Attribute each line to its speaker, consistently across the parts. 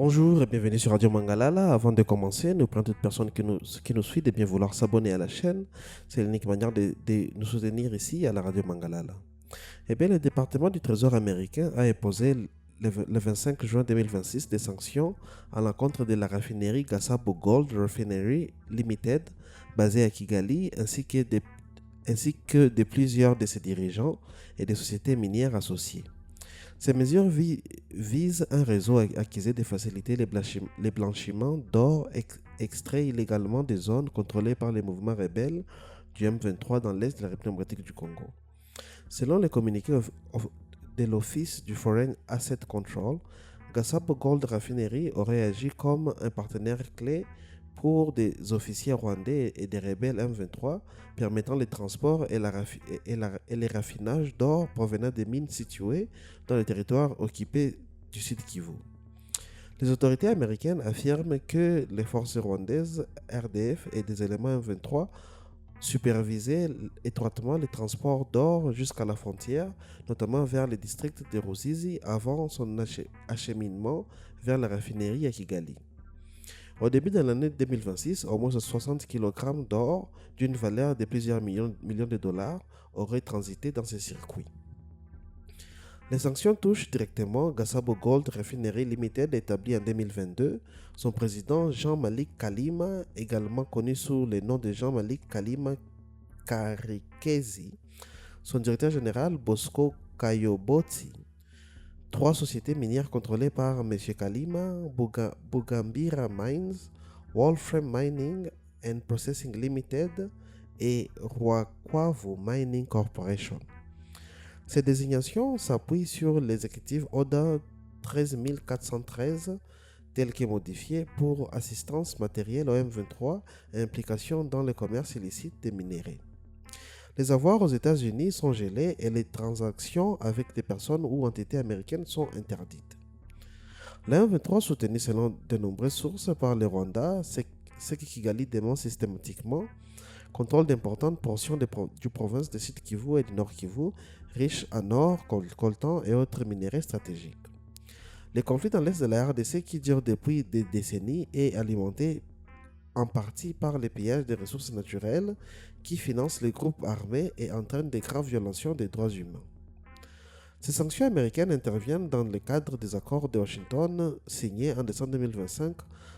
Speaker 1: Bonjour et bienvenue sur Radio Mangalala. Avant de commencer, nous prions toute personne qui nous suit de bien vouloir s'abonner à la chaîne. C'est l'unique manière de nous soutenir ici à la Radio Mangalala. Eh bien, le département du Trésor américain a imposé le 25 juin 2026 des sanctions à l'encontre de la raffinerie Gasabo Gold Refinery Limited, basée à Kigali, ainsi que de plusieurs de ses dirigeants et des sociétés minières associées. Ces mesures visent un réseau accusé de faciliter les blanchiments d'or extrait illégalement des zones contrôlées par les mouvements rebelles du M23 dans l'est de la République démocratique du Congo. Selon les communiqués de l'Office du Foreign Asset Control, Gasabo Gold Refinery aurait agi comme un partenaire clé pour des officiers rwandais et des rebelles M23, permettant les transports et les raffinages d'or provenant des mines situées dans le territoire occupé du Sud Kivu. Les autorités américaines affirment que les forces rwandaises, RDF et des éléments M23 supervisaient étroitement les transports d'or jusqu'à la frontière, notamment vers le district de Ruzizi avant son acheminement vers la raffinerie à Kigali. Au début de l'année 2026, au moins 60 kg d'or d'une valeur de plusieurs millions de dollars auraient transité dans ces circuits. Les sanctions touchent directement Gasabo Gold Refinery Limited, établi en 2022. Son président Jean-Malik Kalima, également connu sous le nom de Jean-Malik Kalima Karikezi, son directeur général Bosco Kayoboti. 3 sociétés minières contrôlées par M. Kalima, Bugambira Mines, Wolfram Mining and Processing Limited et Rwakwavu Mining Corporation. Ces désignations s'appuient sur l'exécutive Order 13413, tel que modifié pour assistance matérielle au M23 et implication dans le commerce illicite des minéraux. Les avoirs aux États-Unis sont gelés et les transactions avec des personnes ou entités américaines sont interdites. Le M23, soutenu selon de nombreuses sources par le Rwanda, ce que Kigali dément systématiquement, contrôle d'importantes portions du province de Sud Kivu et du Nord Kivu, riches en or, coltan et autres minéraux stratégiques. Le conflit dans l'est de la RDC, qui dure depuis des décennies, est alimenté en partie par les pillages des ressources naturelles qui financent les groupes armés et entraînent de graves violations des droits humains. Ces sanctions américaines interviennent dans le cadre des accords de Washington signés en décembre 2025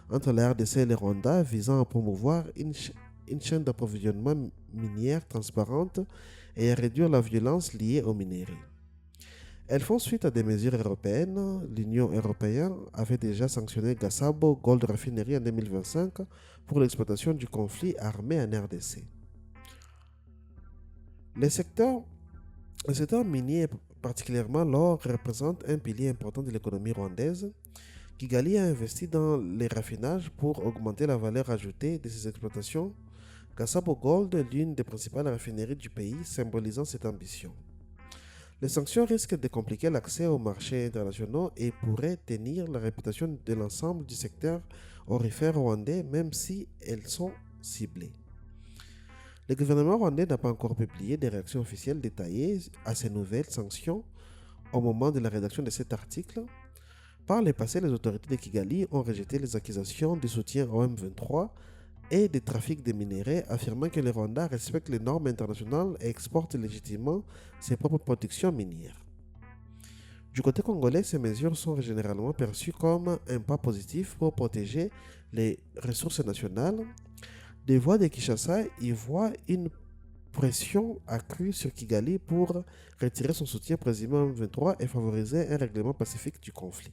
Speaker 1: entre la RDC et le Rwanda visant à promouvoir une chaîne d'approvisionnement minière transparente et à réduire la violence liée aux minerais. Elles font suite à des mesures européennes. L'Union européenne avait déjà sanctionné Gasabo Gold Refinery en 2025 pour l'exploitation du conflit armé en RDC. Le secteur minier, particulièrement l'or, représente un pilier important de l'économie rwandaise. Kigali a investi dans les raffinages pour augmenter la valeur ajoutée de ses exploitations. Gasabo Gold est l'une des principales raffineries du pays, symbolisant cette ambition. Les sanctions risquent de compliquer l'accès aux marchés internationaux et pourraient tenir la réputation de l'ensemble du secteur orifère rwandais, même si elles sont ciblées. Le gouvernement rwandais n'a pas encore publié des réactions officielles détaillées à ces nouvelles sanctions au moment de la rédaction de cet article. Par le passé, les autorités de Kigali ont rejeté les accusations de soutien au M23 et de trafic de minéraux, affirmant que le Rwanda respecte les normes internationales et exporte légitimement ses propres productions minières. Du côté congolais, ces mesures sont généralement perçues comme un pas positif pour protéger les ressources nationales. Des voix de Kinshasa y voient une pression accrue sur Kigali pour retirer son soutien présumé au M23 et favoriser un règlement pacifique du conflit.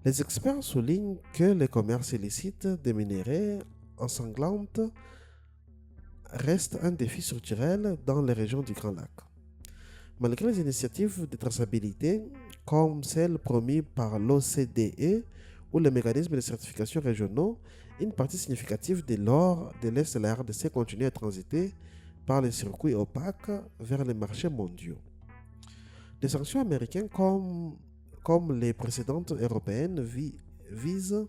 Speaker 1: Les experts soulignent que le commerce illicite des minéraux ensanglantes reste un défi structurel dans les régions du Grand Lac. Malgré les initiatives de traçabilité, comme celles promues par l'OCDE ou les mécanismes de certification régionaux, une partie significative de l'or de l'Est de la RDC continue à transiter par les circuits opaques vers les marchés mondiaux. Les sanctions américaines comme les précédentes européennes visent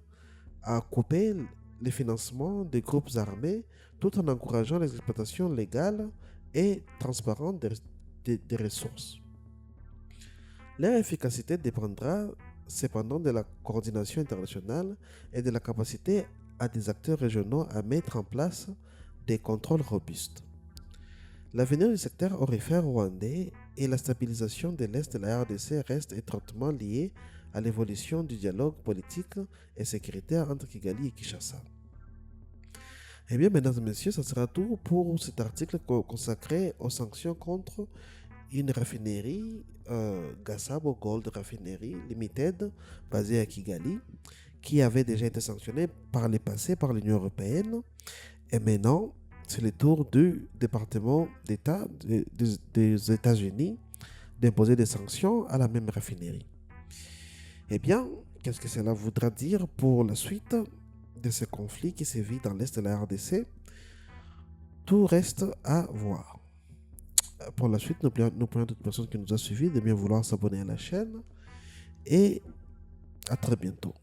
Speaker 1: à couper le financement des groupes armés tout en encourageant les exploitations légales et transparentes des ressources. Leur efficacité dépendra cependant de la coordination internationale et de la capacité à des acteurs régionaux à mettre en place des contrôles robustes. L'avenir du secteur orifère rwandais et la stabilisation de l'Est de la RDC restent étroitement liés à l'évolution du dialogue politique et sécuritaire entre Kigali et Kinshasa. Eh bien, mesdames et messieurs, ça sera tout pour cet article consacré aux sanctions contre une raffinerie, Gasabo Gold Refinery Limited, basée à Kigali, qui avait déjà été sanctionnée par le passé par l'Union européenne. Et maintenant, c'est le tour du département d'État des États-Unis d'imposer des sanctions à la même raffinerie. Eh bien, qu'est-ce que cela voudra dire pour la suite de ce conflit qui sévit dans l'Est de la RDC? Tout reste à voir. Pour la suite, nous prions toute personne qui nous a suivis de bien vouloir s'abonner à la chaîne et à très bientôt.